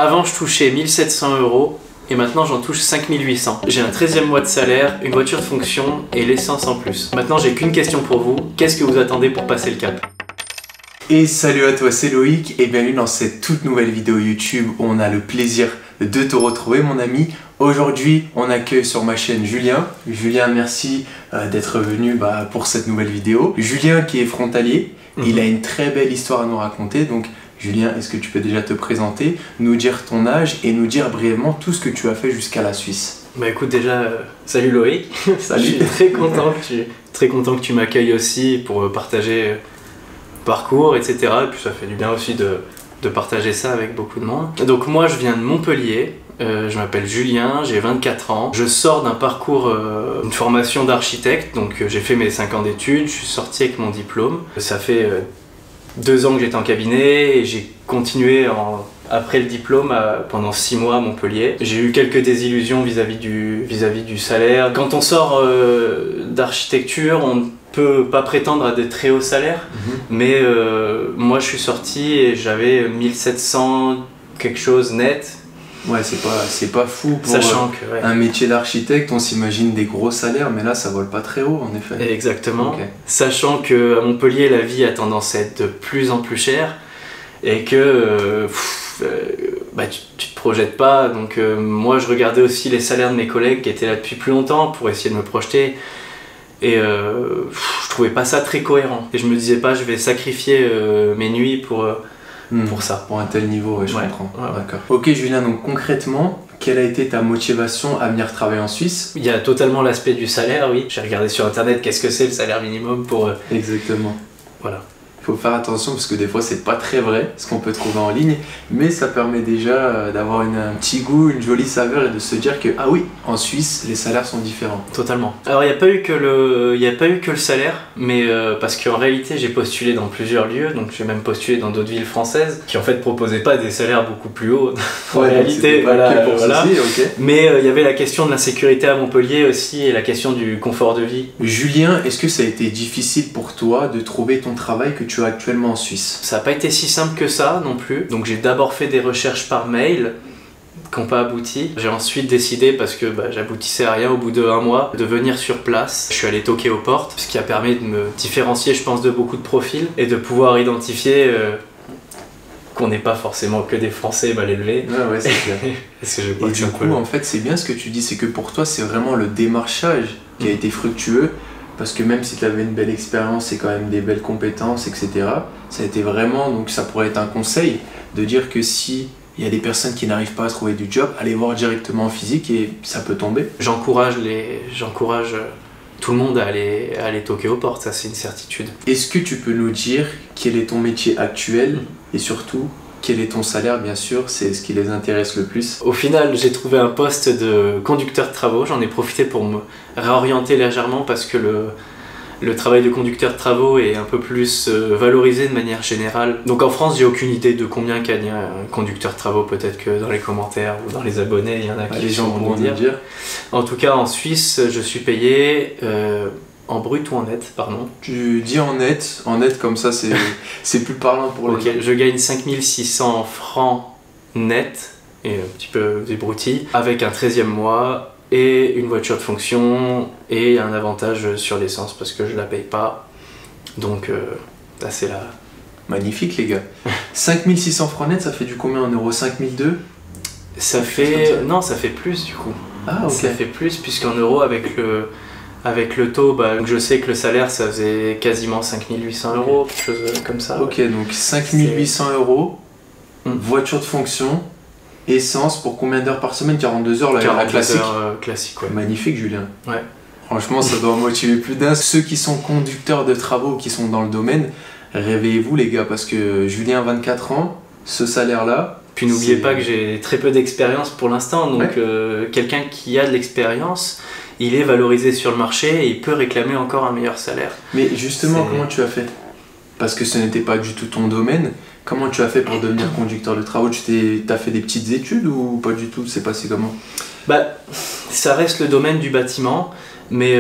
Avant, je touchais 1700 € et maintenant j'en touche 5800. J'ai un 13e mois de salaire, une voiture de fonction et l'essence en plus. Maintenant, j'ai qu'une question pour vous. Qu'est-ce que vous attendez pour passer le cap? Et salut à toi, c'est Loïc et bienvenue dans cette toute nouvelle vidéo YouTube où on a le plaisir de te retrouver mon ami. Aujourd'hui, on accueille sur ma chaîne Julien. Julien, merci d'être venu pour cette nouvelle vidéo. Julien qui est frontalier, il a une très belle histoire à nous raconter. Donc Julien, est-ce que tu peux déjà te présenter, nous dire ton âge et nous dire brièvement tout ce que tu as fait jusqu'à la Suisse? Bah écoute, déjà, salut Loïc. Salut. Je suis très content que tu m'accueilles aussi pour partager parcours, etc. Et puis ça fait du bien aussi de partager ça avec beaucoup de monde. Donc moi, je viens de Montpellier. Je m'appelle Julien, j'ai 24 ans. Je sors d'un parcours, une formation d'architecte. Donc j'ai fait mes 5 ans d'études, je suis sorti avec mon diplôme. Ça fait 2 ans que j'étais en cabinet et j'ai continué après le diplôme pendant 6 mois à Montpellier. J'ai eu quelques désillusions vis-à-vis du salaire. Quand on sort d'architecture, on ne peut pas prétendre à des très hauts salaires, mais moi je suis sorti et j'avais 1700 quelque chose net. Ouais, c'est pas fou pour sachant que, ouais, un métier d'architecte, on s'imagine des gros salaires, mais là ça vole pas très haut en effet. Exactement. Okay. Sachant qu'à Montpellier, la vie a tendance à être de plus en plus chère et que tu te projettes pas. Donc moi je regardais aussi les salaires de mes collègues qui étaient là depuis plus longtemps pour essayer de me projeter. Et je trouvais pas ça très cohérent. Et je me disais pas, je vais sacrifier mes nuits pour ça. Pour un tel niveau, ouais, je comprends. Ouais. D'accord. Ok Julien, donc concrètement, quelle a été ta motivation à venir travailler en Suisse? Il y a totalement l'aspect du salaire, oui. J'ai regardé sur internet qu'est-ce que c'est le salaire minimum pour... Exactement. Voilà. Il faut faire attention parce que des fois c'est pas très vrai ce qu'on peut trouver en ligne, mais ça permet déjà d'avoir un petit goût, une jolie saveur et de se dire que ah oui, en Suisse les salaires sont différents. Totalement. Alors il n'y a pas eu que le salaire, mais parce qu'en réalité j'ai postulé dans plusieurs lieux, donc j'ai même postulé dans d'autres villes françaises qui en fait proposaient pas des salaires beaucoup plus hauts en réalité. Voilà. Okay. Mais il y avait la question de l'insécurité à Montpellier aussi et la question du confort de vie. Julien, est-ce que ça a été difficile pour toi de trouver ton travail que tu as actuellement en Suisse? Ça n'a pas été si simple que ça non plus. Donc j'ai d'abord fait des recherches par mail qui n'ont pas abouti. J'ai ensuite décidé, parce que j'aboutissais à rien au bout de 1 mois, de venir sur place. Je suis allé toquer aux portes, ce qui a permis de me différencier, je pense, de beaucoup de profils et de pouvoir identifier qu'on n'est pas forcément que des Français mal élevés. Ouais, c'est clair. Parce que je et du coup, en fait, c'est bien ce que tu dis, c'est que pour toi, c'est vraiment le démarchage qui a été fructueux. Parce que même si tu avais une belle expérience et quand même des belles compétences, etc., ça a été vraiment, donc ça pourrait être un conseil de dire que si il y a des personnes qui n'arrivent pas à trouver du job, allez voir directement en physique et ça peut tomber. J'encourage tout le monde à aller toquer aux portes, ça c'est une certitude. Est-ce que tu peux nous dire quel est ton métier actuel et surtout quel est ton salaire, bien sûr, c'est ce qui les intéresse le plus? Au final, j'ai trouvé un poste de conducteur de travaux. J'en ai profité pour me réorienter légèrement parce que le travail de conducteur de travaux est un peu plus valorisé de manière générale. Donc en France, j'ai aucune idée de combien gagne un conducteur de travaux. Peut-être que dans les commentaires ou dans les abonnés, il y en a qui les gens pourront nous dire. En tout cas, en Suisse, je suis payé... en brut ou en net, pardon? Tu dis en net comme ça c'est plus parlant pour les gens. Je gagne 5600 francs net, et un petit peu débrouti, avec un 13e mois et une voiture de fonction et un avantage sur l'essence parce que je la paye pas. Donc là c'est là. Magnifique les gars. 5600 francs net, ça fait du combien en euros? 5002? Ça fait... Non, ça fait plus du coup. Ah ok. Ça fait plus puisqu'en euros avec le taux, je sais que le salaire ça faisait quasiment 5800 €, quelque chose comme ça. Ok, donc 5800 €, voiture de fonction, essence pour combien d'heures par semaine? 42 heures, la classique. Classique, ouais. Magnifique Julien. Ouais. Franchement, ça doit motiver plus d'un. Ceux qui sont conducteurs de travaux, qui sont dans le domaine, réveillez-vous les gars, parce que Julien, 24 ans, ce salaire-là... Puis n'oubliez pas que j'ai très peu d'expérience pour l'instant, donc quelqu'un qui a de l'expérience, il est valorisé sur le marché et il peut réclamer encore un meilleur salaire. Mais justement, comment tu as fait? Parce que ce n'était pas du tout ton domaine. Comment tu as fait pour devenir conducteur de travaux? Tu as fait des petites études ou pas du tout? C'est passé comment? Ça reste le domaine du bâtiment, mais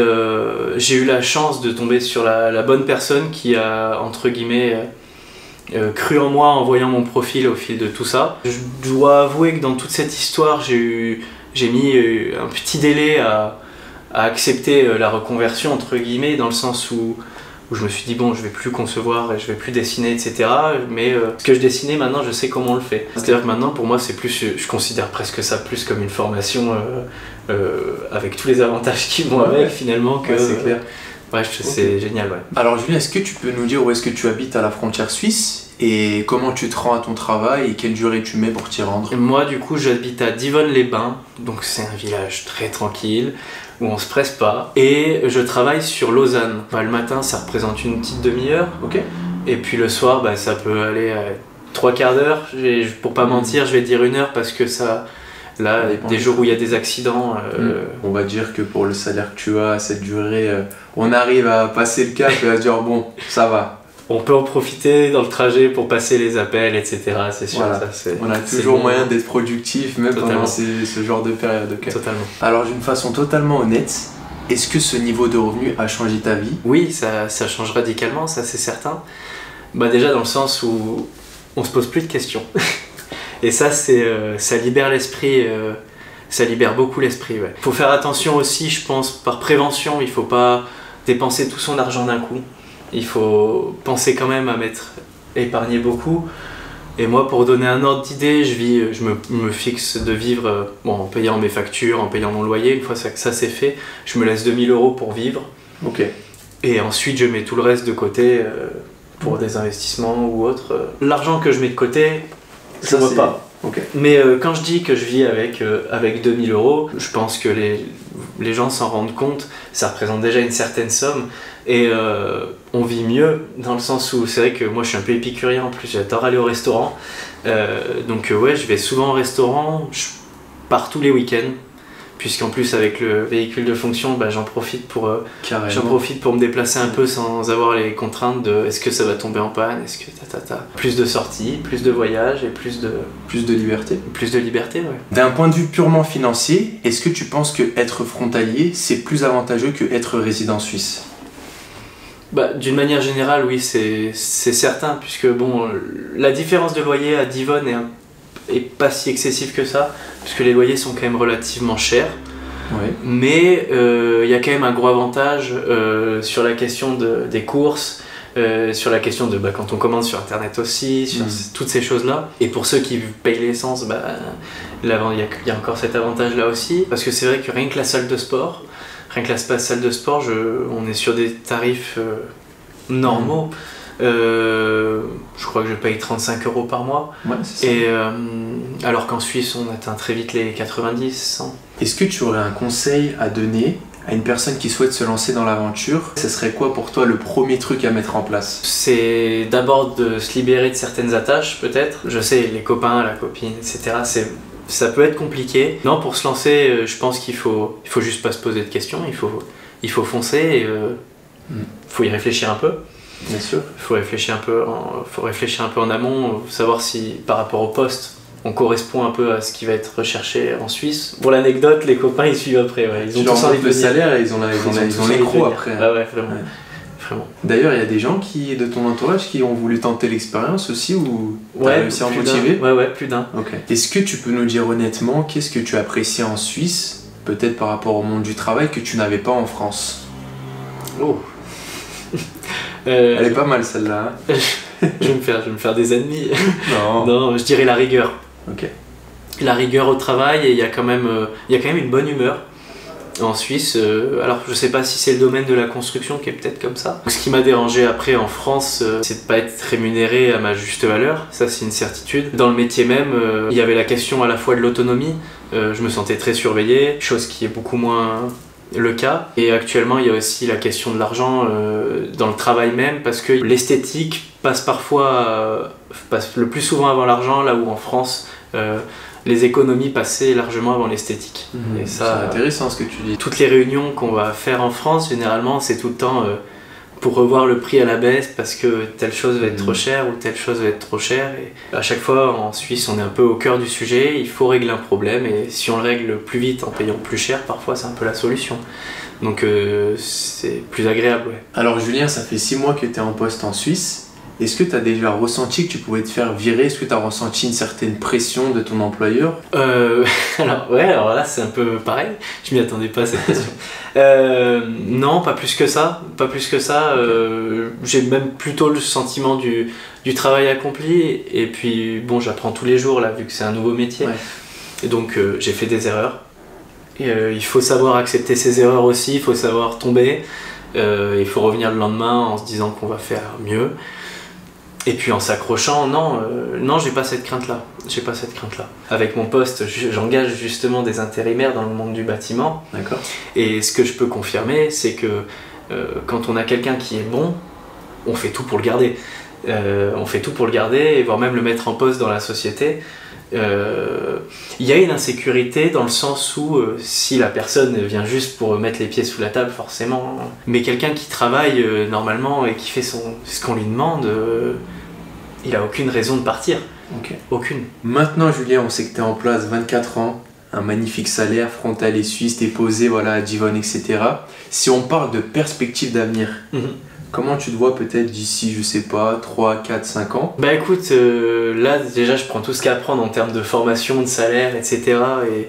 j'ai eu la chance de tomber sur la bonne personne qui a, entre guillemets, cru en moi en voyant mon profil au fil de tout ça. Je dois avouer que dans toute cette histoire, j'ai mis un petit délai à accepter la reconversion entre guillemets, dans le sens où je me suis dit bon, je vais plus concevoir et je vais plus dessiner, etc. Mais ce que je dessinais maintenant, je sais comment on le fait. C'est-à-dire que maintenant, pour moi, c'est plus, je considère presque ça plus comme une formation avec tous les avantages qui vont avec finalement. Que c'est clair. Ouais, c'est génial. Ouais. Alors Julien, est-ce que tu peux nous dire où est-ce que tu habites à la frontière suisse et comment tu te rends à ton travail et quelle durée tu mets pour t'y rendre? Moi, du coup, j'habite à Divonne-les-Bains, donc c'est un village très tranquille où on se presse pas, et je travaille sur Lausanne. Bah, le matin, ça représente une petite demi-heure, et puis le soir, bah, ça peut aller à 3/4 d'heure. Pour pas mentir, je vais dire 1 heure parce que ça. Là, des jours où il y a des accidents... On va dire que pour le salaire que tu as, cette durée, on arrive à passer le cap et à se dire bon, ça va. On peut en profiter dans le trajet pour passer les appels, etc. C'est sûr. Voilà. On a toujours moyen d'être productif, même pendant ce genre de période. Totalement. Alors d'une façon totalement honnête, est-ce que ce niveau de revenu a changé ta vie? Oui, ça change radicalement, ça c'est certain. Bah, déjà dans le sens où on se pose plus de questions. Et ça, ça libère l'esprit, ça libère beaucoup l'esprit. Ouais. Faut faire attention aussi, je pense, par prévention, il faut pas dépenser tout son argent d'un coup. Il faut penser quand même à épargner beaucoup. Et moi, pour donner un ordre d'idée, je me fixe de vivre en payant mes factures, en payant mon loyer. Une fois que ça c'est fait, je me laisse 2 000 € pour vivre. Et ensuite, je mets tout le reste de côté pour des investissements ou autre. L'argent que je mets de côté, je ne vois pas. Mais quand je dis que je vis avec 2 000 €, je pense que les gens s'en rendent compte. Ça représente déjà une certaine somme. Et on vit mieux dans le sens où c'est vrai que moi je suis un peu épicurien en plus, j'adore aller au restaurant. Donc ouais, je vais souvent au restaurant, je pars tous les week-ends. Puisqu'en plus avec le véhicule de fonction, bah, j'en profite pour me déplacer un peu sans avoir les contraintes de est-ce que ça va tomber en panne, est-ce que Plus de sorties, plus de voyages et plus de liberté. Plus de liberté, ouais. D'un point de vue purement financier, est-ce que tu penses que être frontalier, c'est plus avantageux que être résident suisse? Bah, d'une manière générale, oui, c'est certain, puisque bon, la différence de loyer à Divonne est pas si excessive que ça, puisque les loyers sont quand même relativement chers. Mais il y a quand même un gros avantage sur la question des courses, sur la question de quand on commande sur internet aussi, sur toutes ces choses là. Et pour ceux qui payent l'essence, il y a encore cet avantage là aussi, parce que c'est vrai que rien que la salle de sport, on est sur des tarifs normaux. Je crois que je paye 35 € par mois. Et alors qu'en Suisse, on atteint très vite les 90, 100. Est-ce que tu aurais un conseil à donner à une personne qui souhaite se lancer dans l'aventure? Ce serait quoi pour toi le premier truc à mettre en place? C'est d'abord de se libérer de certaines attaches, peut-être. Je sais, les copains, la copine, etc. Ça peut être compliqué. Non, pour se lancer, je pense qu'il faut juste pas se poser de questions. Il faut foncer et faut y réfléchir un peu. Bien sûr. Il faut réfléchir un peu en amont, savoir si par rapport au poste, on correspond un peu à ce qui va être recherché en Suisse. Pour l'anecdote, les copains ils suivent après. Ouais. Ils ont tous envie de le salaire et ils ont les crocs après. Ah ouais, vraiment. Ouais. Vraiment. D'ailleurs, il y a des gens de ton entourage qui ont voulu tenter l'expérience aussi ou t'as réussi à en motiver? Ouais, plus d'un. Est-ce que tu peux nous dire honnêtement qu'est-ce que tu apprécies en Suisse, peut-être par rapport au monde du travail, que tu n'avais pas en France? Elle est pas mal celle-là. Je vais me faire des ennemis. Non. Non, je dirais la rigueur. La rigueur au travail, et il y a quand même une bonne humeur en Suisse. Alors je sais pas si c'est le domaine de la construction qui est peut-être comme ça. Ce qui m'a dérangé après en France, c'est de pas être rémunéré à ma juste valeur. Ça c'est une certitude. Dans le métier même, il y avait la question à la fois de l'autonomie. Je me sentais très surveillé, chose qui est beaucoup moins le cas. Et actuellement, il y a aussi la question de l'argent dans le travail même, parce que l'esthétique passe le plus souvent avant l'argent, là où en France, les économies passaient largement avant l'esthétique. Et ça, c'est intéressant ce que tu dis. Toutes les réunions qu'on va faire en France, généralement, c'est tout le temps pour revoir le prix à la baisse parce que telle chose va être trop chère ou telle chose va être trop chère. Et à chaque fois, en Suisse, on est un peu au cœur du sujet. Il faut régler un problème, et si on le règle plus vite en payant plus cher, parfois c'est un peu la solution. Donc c'est plus agréable. Alors Julien, ça fait 6 mois que tu es en poste en Suisse. Est-ce que tu as déjà ressenti que tu pouvais te faire virer? Est-ce que tu as ressenti une certaine pression de ton employeur? alors là c'est un peu pareil, je m'y attendais pas à cette question. Non, pas plus que ça, j'ai même plutôt le sentiment du travail accompli, et puis bon, j'apprends tous les jours là vu que c'est un nouveau métier, et donc j'ai fait des erreurs, et il faut savoir accepter ses erreurs aussi, il faut savoir tomber, il faut revenir le lendemain en se disant qu'on va faire mieux. Et puis en s'accrochant, non, j'ai pas cette crainte-là. Avec mon poste, j'engage justement des intérimaires dans le monde du bâtiment. D'accord. Et ce que je peux confirmer, c'est que quand on a quelqu'un qui est bon, on fait tout pour le garder. Et voire même le mettre en poste dans la société. Il y a une insécurité dans le sens où si la personne vient juste pour mettre les pieds sous la table, forcément, mais quelqu'un qui travaille normalement et qui fait ce qu'on lui demande, il a aucune raison de partir. Okay. Aucune. Maintenant, Julien, on sait que tu es en place, 24 ans, un magnifique salaire, frontalier suisse, t'es posé, voilà, à Givonne, etc. Si on parle de perspective d'avenir, comment tu te vois peut-être d'ici, je sais pas, 3, 4, 5 ans? Bah écoute, là déjà je prends tout ce qu'il y a à prendre en termes de formation, de salaire, etc. Et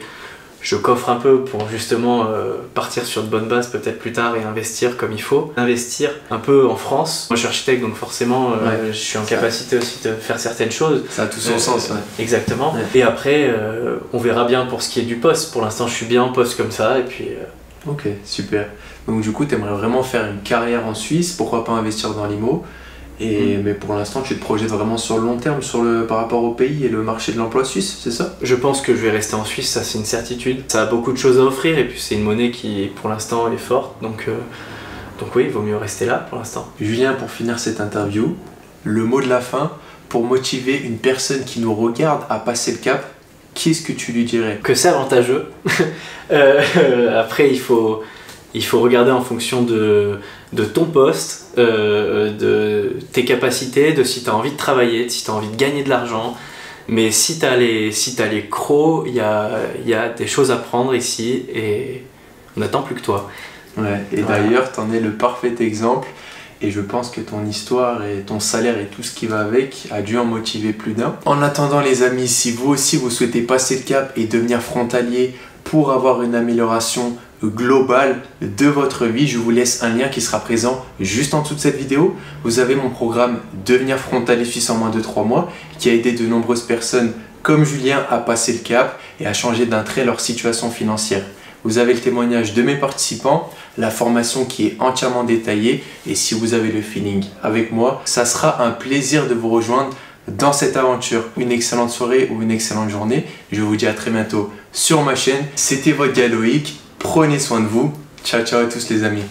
je coffre un peu pour justement partir sur de bonnes bases peut-être plus tard et investir comme il faut. Investir un peu en France. Moi je suis architecte, donc forcément je suis en capacité aussi de faire certaines choses. Ça a tout son sens. Exactement. Ouais. Et après on verra bien pour ce qui est du poste. Pour l'instant je suis bien en poste comme ça, et puis... Ok, super. Donc du coup, tu aimerais vraiment faire une carrière en Suisse, pourquoi pas investir dans l'IMO, mais pour l'instant, tu te projettes vraiment sur le long terme, par rapport au pays et le marché de l'emploi suisse, c'est ça? Je pense que je vais rester en Suisse, ça c'est une certitude. Ça a beaucoup de choses à offrir, et puis c'est une monnaie qui pour l'instant est forte, donc oui, il vaut mieux rester là pour l'instant. Julien, pour finir cette interview, le mot de la fin, pour motiver une personne qui nous regarde à passer le cap, qu'est-ce que tu lui dirais? Que c'est avantageux. Après, il faut regarder en fonction de ton poste, de tes capacités, de si tu as envie de travailler, si tu as envie de gagner de l'argent. Mais si tu as les crocs, il y a des choses à prendre ici, et on n'attend plus que toi. Ouais, et voilà. D'ailleurs, tu en es le parfait exemple. Et je pense que ton histoire et ton salaire et tout ce qui va avec a dû en motiver plus d'un. En attendant les amis, si vous aussi vous souhaitez passer le cap et devenir frontalier pour avoir une amélioration globale de votre vie, je vous laisse un lien qui sera présent juste en dessous de cette vidéo. Vous avez mon programme Devenir frontalier suisse en moins de 3 mois qui a aidé de nombreuses personnes comme Julien à passer le cap et à changer d'un trait leur situation financière. Vous avez le témoignage de mes participants, la formation qui est entièrement détaillée, et si vous avez le feeling avec moi, ça sera un plaisir de vous rejoindre dans cette aventure. Une excellente soirée ou une excellente journée. Je vous dis à très bientôt sur ma chaîne. C'était votre gars Loïc. Prenez soin de vous. Ciao ciao à tous les amis.